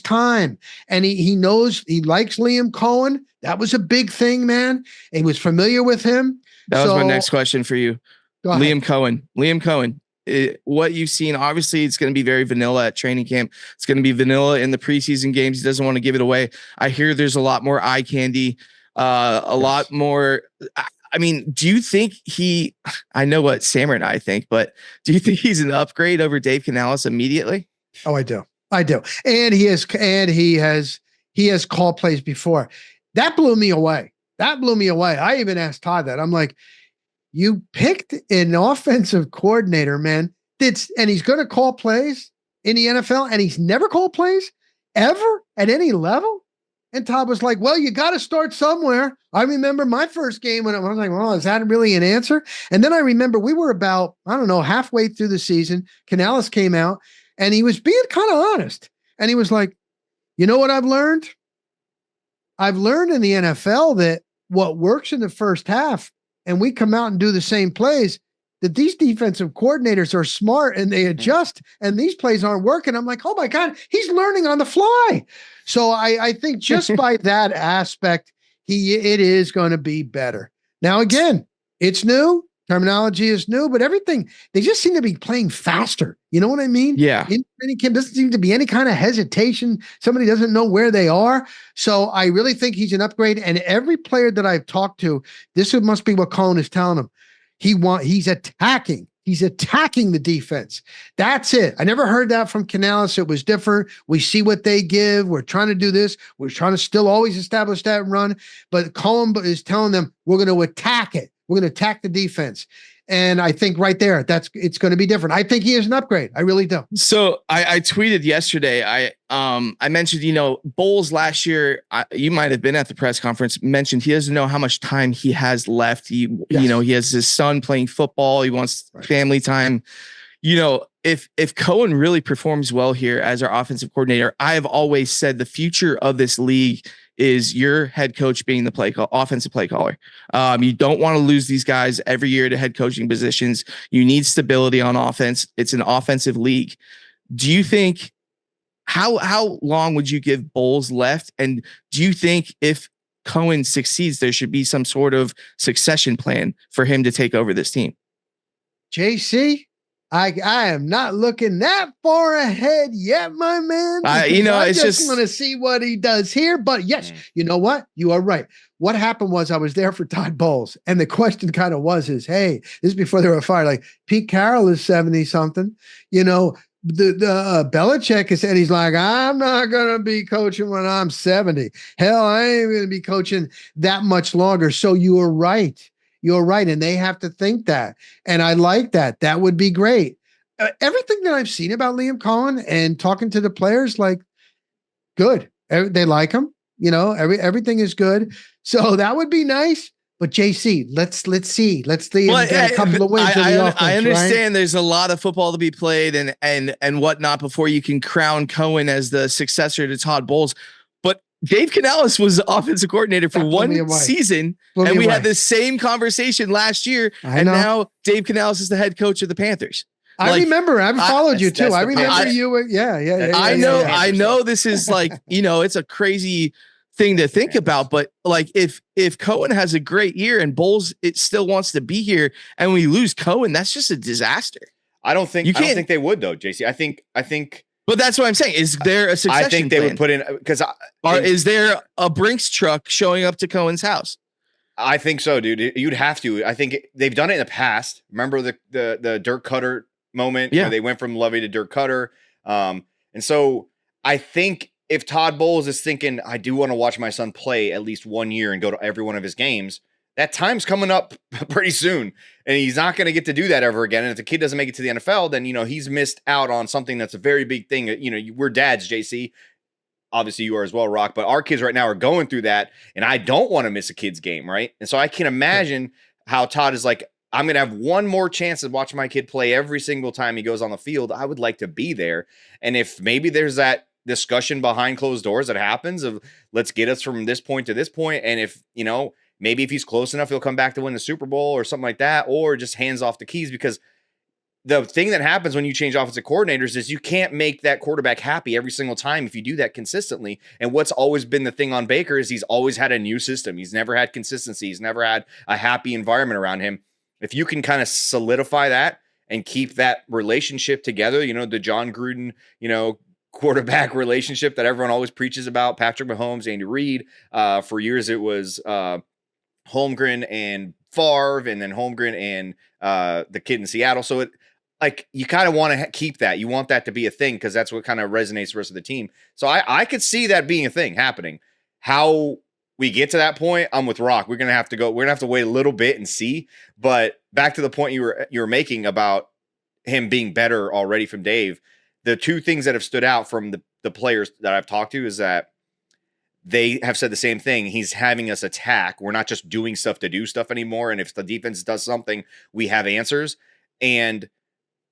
time, and he knows he likes Liam Cohen. That was a big thing, man. He was familiar with him. That was my next question for you. Liam Cohen. What you've seen, obviously it's going to be very vanilla at training camp. It's going to be vanilla in the preseason games. He doesn't want to give it away. I hear there's a lot more eye candy, lot more. I mean, do you think I know what Sam and I think, but do you think he's an upgrade over Dave Canales immediately? Oh, I do. And he has called plays before. That blew me away. I even asked Todd that. I'm like, you picked an offensive coordinator, man. And he's going to call plays in the NFL, and he's never called plays ever at any level. And Todd was like, well, you got to start somewhere. I remember my first game when I was like, well, is that really an answer? And then I remember we were about, halfway through the season. Canales came out, and he was being kind of honest. And he was like, you know what I've learned? I've learned in the NFL that what works in the first half, and we come out and do the same plays, that these defensive coordinators are smart and they adjust, and these plays aren't working. I'm like, oh my God, he's learning on the fly. So I think just by that aspect, it is going to be better. Now, again, it's new. Terminology is new, but everything, they just seem to be playing faster. You know what I mean? Yeah. In training camp, doesn't seem to be any kind of hesitation. Somebody doesn't know where they are. So I really think he's an upgrade. And every player that I've talked to, this must be what Cohen is telling him. He's attacking. He's attacking the defense. That's it. I never heard that from Canales. It was different. We see what they give. We're trying to do this. We're trying to still always establish that run. But Cohen is telling them, we're going to attack it. We're going to attack the defense. And I think right there, it's going to be different. I think he is an upgrade. I really do. So I tweeted yesterday. I mentioned, Bowles last year, you might have been at the press conference, mentioned he doesn't know how much time he has left. He has his son playing football. He wants family time. if Cohen really performs well here as our offensive coordinator, I have always said the future of this league is your head coach being the offensive play caller. You don't want to lose these guys every year to head coaching positions. You need stability on offense. It's an offensive league. Do you think how long would you give Bowles left? And do you think if Cohen succeeds, there should be some sort of succession plan for him to take over this team? JC, I am not looking that far ahead yet, my man. I just want to see what he does here. But yes, you know what? You are right. What happened was I was there for Todd Bowles, and the question kind of was, hey, this is before they were fired. Like Pete Carroll is 70 something, the Belichick has said, he's like, I'm not going to be coaching when I'm 70. Hell, I ain't going to be coaching that much longer. So you are right. You're right. And they have to think that. And I like that. That would be great. Everything that I've seen about Liam Cohen and talking to the players, like, good. They like him. Everything is good. So that would be nice. But JC, let's see. Let's see. Get a couple of wins. I understand there's a lot of football to be played and whatnot before you can crown Cohen as the successor to Todd Bowles. But Dave Canales was offensive coordinator for one season, and we had the same conversation last year. And now Dave Canales is the head coach of the Panthers. I remember. I've followed you too. I remember you. Yeah. I know this is like, it's a crazy thing to think about, but like if Cohen has a great year and Bowles it still wants to be here and we lose Cohen, that's just a disaster. I don't think they would though, JC. I think but that's what I'm saying. Is there a succession I think they plan? Would put in because is there a Brinks truck showing up to Cohen's house? I think so, dude. You'd have to. I think they've done it in the past. Remember the Dirk Cutter moment where they went from Lovey to Dirk Cutter. And so I think if Todd Bowles is thinking, I do want to watch my son play at least 1 year and go to every one of his games, that time's coming up pretty soon. And he's not going to get to do that ever again. And if the kid doesn't make it to the NFL, then, he's missed out on something that's a very big thing. We're dads, JC. Obviously you are as well, Rock. But our kids right now are going through that. And I don't want to miss a kid's game, right? And so I can imagine how Todd is like, I'm going to have one more chance to watch my kid play every single time he goes on the field. I would like to be there. And if maybe there's that discussion behind closed doors that happens of let's get us from this point to this point. And if, maybe if he's close enough, he'll come back to win the Super Bowl or something like that, or just hands off the keys. Because the thing that happens when you change offensive coordinators is you can't make that quarterback happy every single time if you do that consistently. And what's always been the thing on Baker is he's always had a new system. He's never had consistency. He's never had a happy environment around him. If you can kind of solidify that and keep that relationship together, the John Gruden, quarterback relationship that everyone always preaches about, Patrick Mahomes, Andy Reid. For years, it was Holmgren and Favre, and then Holmgren and the kid in Seattle. So you kind of want to keep that. You want that to be a thing because that's what kind of resonates the rest of the team. So I could see that being a thing happening. How we get to that point, I'm with Rock. We're gonna have to wait a little bit and see. But back to the point you were making about him being better already from Dave. The two things that have stood out from the players that I've talked to is that they have said the same thing. He's having us attack. We're not just doing stuff to do stuff anymore. And if the defense does something, we have answers. And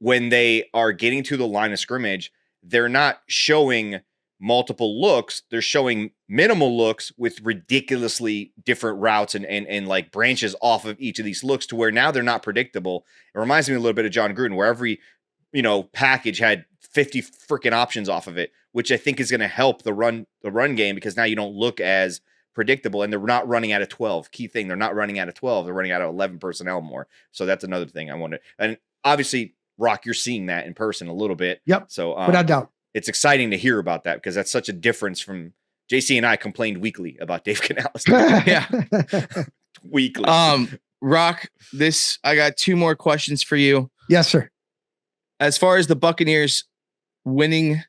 when they are getting to the line of scrimmage, they're not showing multiple looks. They're showing minimal looks with ridiculously different routes and like branches off of each of these looks to where now they're not predictable. It reminds me a little bit of John Gruden, where every package had 50 freaking options off of it, which I think is going to help the run game because now you don't look as predictable, and they're not running out of 12. Key thing, they're not running out of 12. They're running out of 11 personnel more. So that's another thing I wanted. And obviously, Rock, you're seeing that in person a little bit. Yep. So without doubt, it's exciting to hear about that because that's such a difference from JC and I complained weekly about Dave Canales. Yeah. Weekly. Rock, I got two more questions for you. Yes, sir. As far as the Buccaneers winning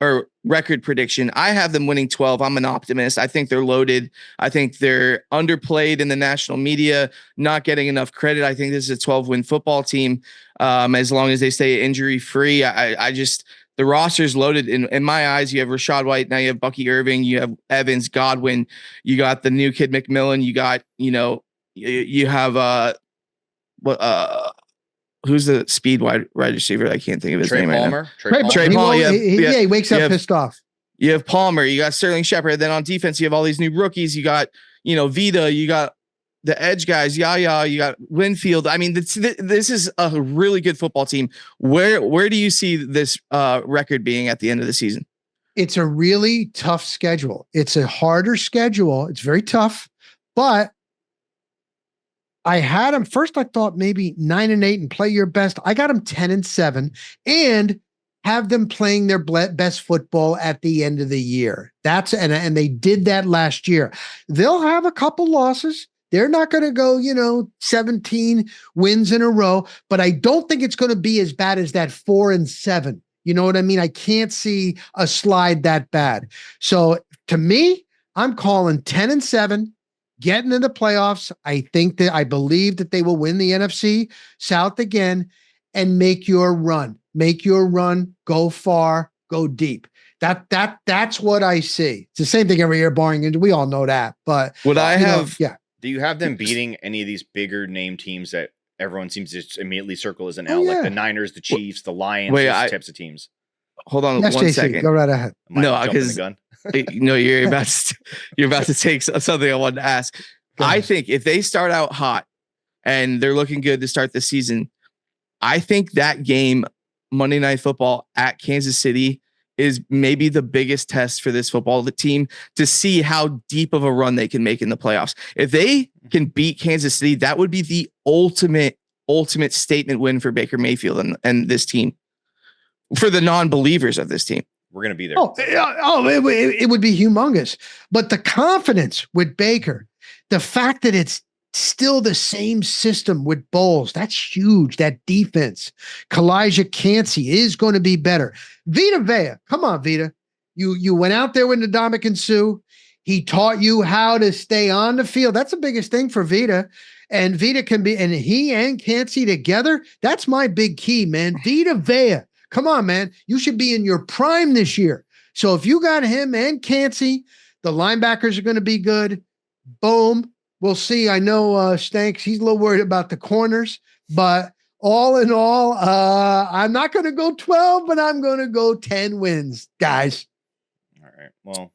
or record prediction, I have them winning 12. I'm an optimist. I think they're loaded. I think they're underplayed in the national media, not getting enough credit. I think this is a 12-win football team. As long as they stay injury free, I just, the roster's loaded in my eyes. You have Rachaad White. Now you have Bucky Irving. You have Evans, Godwin. You got the new kid McMillan. You got, you have who's the speed wide receiver? I can't think of his name Palmer. right now. Trey Palmer. He wakes up pissed off. You have Palmer, you got Sterling Shepard. Then on defense, you have all these new rookies. You got, Vita, you got the edge guys, YaYa, you got Winfield. I mean, this is a really good football team. Where do you see this record being at the end of the season? It's a really tough schedule. It's a harder schedule. It's very tough, but I had them first. I thought maybe 9-8 and play your best. I got them 10-7 and have them playing their best football at the end of the year. And they did that last year. They'll have a couple losses. They're not going to go, 17 wins in a row, but I don't think it's going to be as bad as that 4-7. You know what I mean? I can't see a slide that bad. So to me, I'm calling 10-7, getting into the playoffs. I believe that they will win the NFC South again and make your run. Make your run, go far, go deep. That's what I see. It's the same thing every year, barring injury. We all know that. But do you have them beating any of these bigger name teams that everyone seems to immediately circle as an L, like the Niners, the Chiefs, the Lions, those types of teams? Hold on one JC, second. Go right ahead. No, because you're about to take something I wanted to ask. I think if they start out hot and they're looking good to start the season, I think that game, Monday Night Football at Kansas City, is maybe the biggest test for this football team to see how deep of a run they can make in the playoffs. If they can beat Kansas City, that would be the ultimate statement win for Baker Mayfield and this team. For the non-believers of this team, we're going to be there. It would be humongous. But the confidence with Baker, the fact that it's still the same system with Bowles, that's huge. That defense, Kalijah Cansey is going to be better. Vita Vea, come on, Vita. You went out there with Ndamukong Suh. He taught you how to stay on the field. That's the biggest thing for Vita. And Vita can be, and he and Cansey together, that's my big key, man. Vita Vea. Come on, man. You should be in your prime this year. So if you got him and Cansey, the linebackers are going to be good. Boom. We'll see. I know Stanks, he's a little worried about the corners, but all in all, I'm not going to go 12, but I'm going to go 10 wins, guys. All right. Well,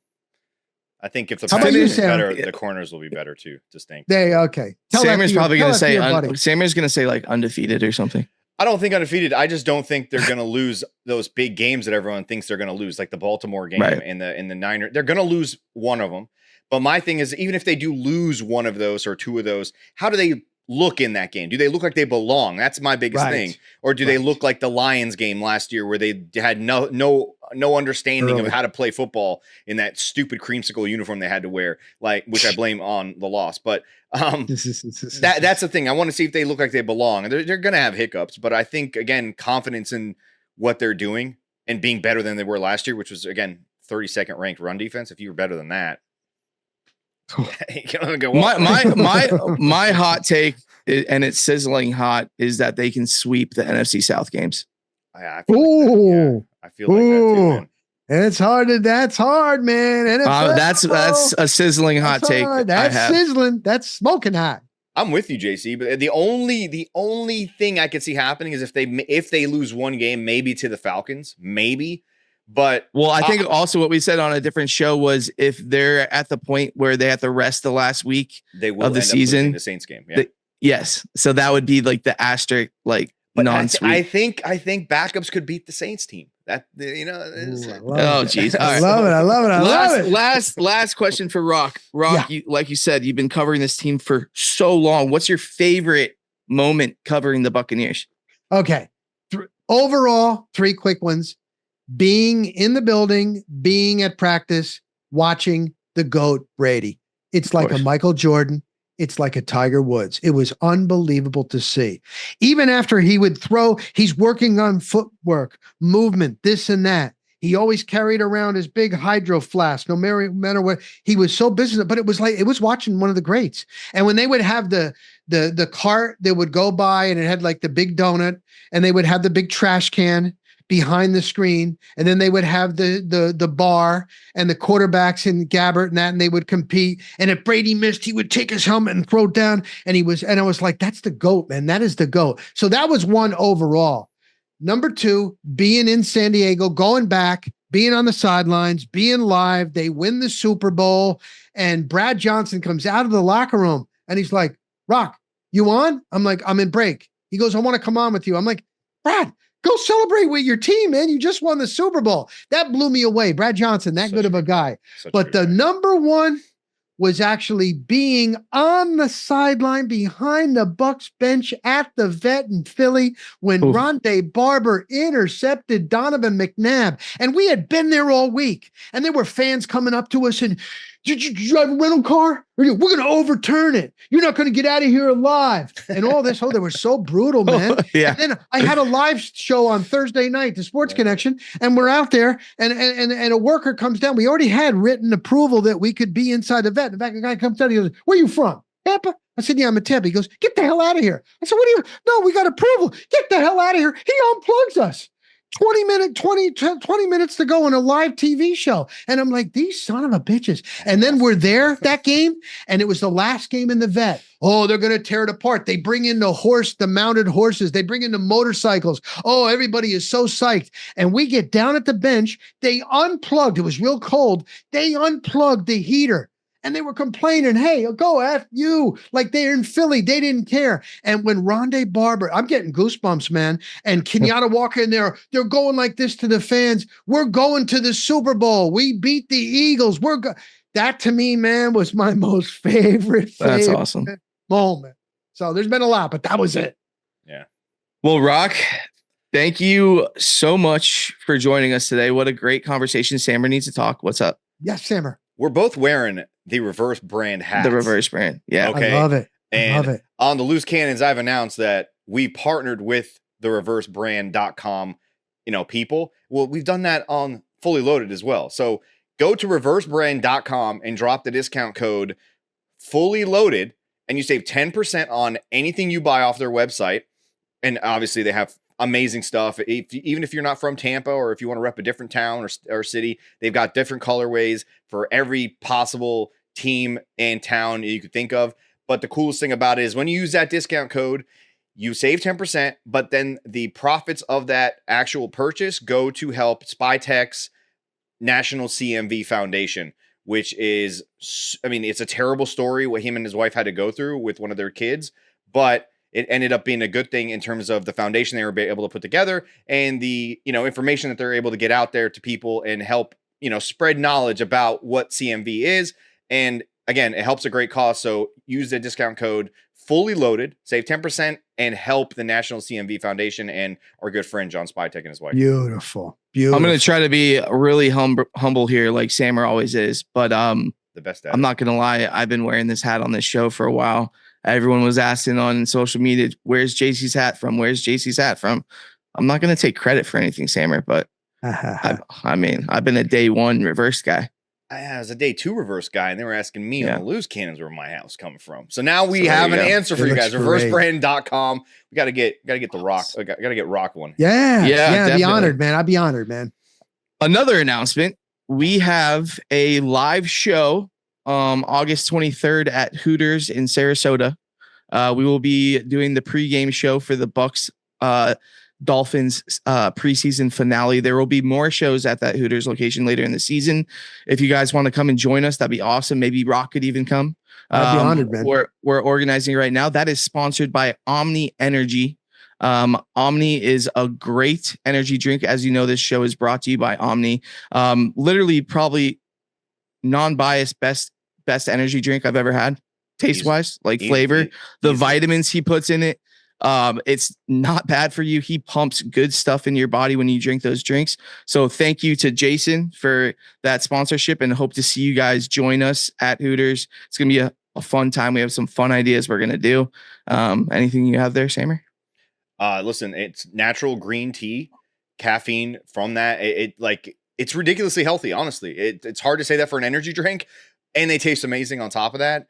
I think if the How about you, Sam? better, the corners will be better too. Distinct. Okay. Sammer's probably going to say Sammer's going to say like undefeated or something. I don't think undefeated. I just don't think they're going to lose those big games that everyone thinks they're going to lose, like the Baltimore game and the Niners. They're going to lose one of them. But my thing is, even if they do lose one of those or two of those, how do they look in that game? Do they look like they belong? That's my biggest thing. Or do they look like the Lions game last year where they had no understanding of how to play football in that stupid creamsicle uniform they had to wear, which I blame on the loss. But that's the thing. I want to see if they look like they belong. They're going to have hiccups, but I think, again, confidence in what they're doing and being better than they were last year, which was, again, 32nd ranked run defense. If you were better than that, my hot take, and it's sizzling hot, is that they can sweep the NFC South games. I feel like that too, man. It's hard. That's hard, man. That's a sizzling hot take. That's sizzling. That's smoking hot. I'm with you, JC. But the only thing I could see happening is if they lose one game, maybe to the Falcons, maybe. But I think also what we said on a different show was if they're at the point where they have to rest the last week of the season, the Saints game. Yeah. Yes. So that would be like the asterisk, non-sweep. I think backups could beat the Saints team. That geez. I love it. Last question for Rock. Rock, like you said, you've been covering this team for so long. What's your favorite moment covering the Buccaneers? Okay. Overall, 3 quick ones. Being in the building, being at practice, watching the GOAT Brady. It's like a Michael Jordan. It's like a Tiger Woods. It was unbelievable to see. Even after he would throw, he's working on footwork, movement, this and that. He always carried around his big hydro flask, no matter what. He was so busy, but it was watching one of the greats. And when they would have the cart that would go by and it had like the big donut and they would have the big trash can behind the screen, and then they would have the bar and the quarterbacks and Gabbert and that, and they would compete. And if Brady missed, he would take his helmet and throw it down. And I was like, that's the GOAT, man. That is the GOAT. So that was one overall. Number two, being in San Diego, going back, being on the sidelines, being live. They win the Super Bowl, and Brad Johnson comes out of the locker room and he's like, Rock, you on? I'm like, I'm in break. He goes, I want to come on with you. I'm like, Brad, go celebrate with your team, man. You just won the Super Bowl. That blew me away. Brad Johnson, that good of a guy. But the number one was actually being on the sideline behind the Bucs bench at the Vet in Philly when Rondé Barber intercepted Donovan McNabb. And we had been there all week, and there were fans coming up to us and, did you drive a rental car? We're going to overturn it. You're not going to get out of here alive. And all this. Oh, they were so brutal, man. Yeah. And then I had a live show on Thursday night, the Sports Connection, and we're out there, and a worker comes down. We already had written approval that we could be inside the Vet. In fact, a guy comes down, he goes, where are you from? Tampa? I said, yeah, I'm in Tampa. He goes, get the hell out of here. I said, what are you? No, we got approval. Get the hell out of here. He unplugs us. 20 minutes to go on a live TV show. And I'm like, these son of a bitches. And then we're there that game, and it was the last game in the Vet. Oh, they're going to tear it apart. They bring in the mounted horses. They bring in the motorcycles. Oh, everybody is so psyched. And we get down at the bench. They unplugged. It was real cold. They unplugged the heater. And they were complaining, hey, go F you. Like they're in Philly. They didn't care. And when Rondé Barber, I'm getting goosebumps, man. And Kenyatta Walker in there, they're going like this to the fans. We're going to the Super Bowl. We beat the Eagles. That to me, man, was my most favorite That's awesome moment. So there's been a lot, but that was it. Yeah. Well, Rock, thank you so much for joining us today. What a great conversation. Sammer needs to talk. What's up? Yes, Sammer. We're both wearing the Reverse brand hat. The Reverse brand. Yeah. Okay. I love it. And on the Loose Cannons, I've announced that we partnered with the reversebrand.com, people. Well, we've done that on Fully Loaded as well. So go to reversebrand.com and drop the discount code Fully Loaded, and you save 10% on anything you buy off their website. And obviously they have amazing stuff. Even if you're not from Tampa, or if you want to rep a different town or city, they've got different colorways for every possible team and town you could think of. But the coolest thing about it is when you use that discount code, you save 10%, but then the profits of that actual purchase go to help SpyTech's National CMV Foundation, which is, it's a terrible story what him and his wife had to go through with one of their kids, but it ended up being a good thing in terms of the foundation they were able to put together and the, information that they're able to get out there to people and help, spread knowledge about what CMV is. And again, it helps a great cause. So use the discount code Fully Loaded, save 10%, and help the National CMV Foundation and our good friend John Spytek and his wife. Beautiful. I'm going to try to be really humble here, like Sammer always is. But the best. I'm not going to lie. I've been wearing this hat on this show for a while. Everyone was asking on social media, where's JC's hat from? Where's JC's hat from? I'm not going to take credit for anything, Sammer, but I've been a day one reverse guy. I was a day two reverse guy, and they were asking me on the Loose Cannons where my hat was coming from. So now we have an answer for you guys. Reversebrand.com. We got to get the Rock. Got to get Rock one. Yeah. Definitely. Be honored, man. I'd be honored, man. Another announcement. We have a live show August 23rd at Hooters in Sarasota. We will be doing the pregame show for the Bucs Dolphins preseason finale. There will be more shows at that Hooters location later in the season. If you guys want to come and join us, that'd be awesome. Maybe Rock could even come. I'd be honored, man. We're organizing right now. That is sponsored by Omni Energy. Omni is a great energy drink. As you know, this show is brought to you by Omni. Literally probably non-biased best energy drink I've ever had, taste wise, like flavor, the vitamins he puts in it. It's not bad for you. He pumps good stuff in your body when you drink those drinks. So thank you to Jason for that sponsorship, and hope to see you guys join us at Hooters. It's going to be a fun time. We have some fun ideas we're going to do. Anything you have there, Sammer? Listen, it's natural green tea, caffeine from that. It's ridiculously healthy. Honestly, it's hard to say that for an energy drink, and they taste amazing on top of that.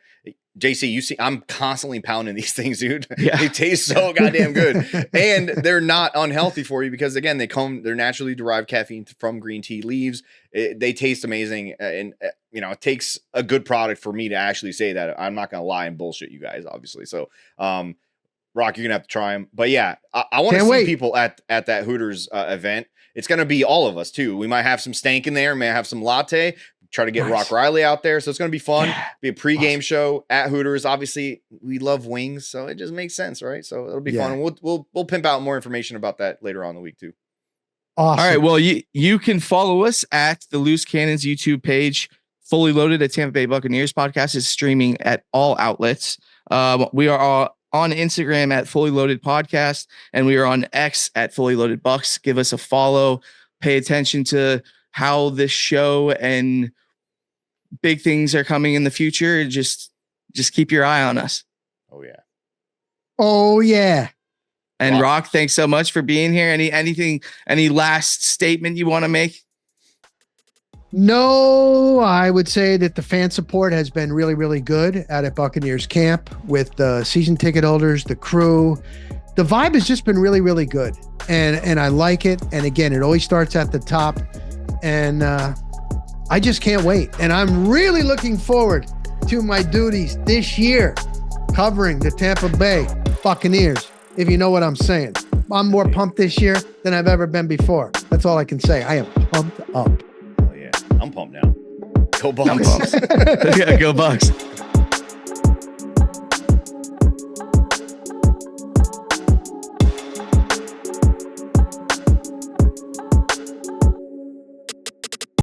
JC, you see, I'm constantly pounding these things, dude. Yeah. They taste so goddamn good. And they're not unhealthy for you because, again, they're naturally derived caffeine from green tea leaves. They taste amazing. And, it takes a good product for me to actually say that. I'm not going to lie and bullshit you guys, obviously. So, Rock, you're going to have to try them. But yeah, I want to see people at that Hooters event. It's going to be all of us, too. We might have some stank in there, may have some latte. Try to get Rock Riley out there. So it's going to be fun. Be a pregame show at Hooters. Obviously, we love wings, so it just makes sense, right? So it'll be fun. And we'll pimp out more information about that later on in the week too. Awesome. All right. Well, you can follow us at the Loose Cannons YouTube page. Fully Loaded, a Tampa Bay Buccaneers podcast, is streaming at all outlets. We are on Instagram at Fully Loaded Podcast, and we are on X at Fully Loaded Bucs. Give us a follow. Pay attention to how this show and big things are coming in the future. Just keep your eye on us. Oh yeah. And Rock, thanks so much for being here. Any last statement you want to make? No, I would say that the fan support has been really, really good at Buccaneers camp with the season ticket holders, the crew. The vibe has just been really, really good. And I like it. And again, it always starts at the top. And I just can't wait. And I'm really looking forward to my duties this year covering the Tampa Bay Buccaneers, if you know what I'm saying. I'm more pumped this year than I've ever been before. That's all I can say. I am pumped up. Oh, yeah. I'm pumped now. Go Bucs. Yeah, go Bucs.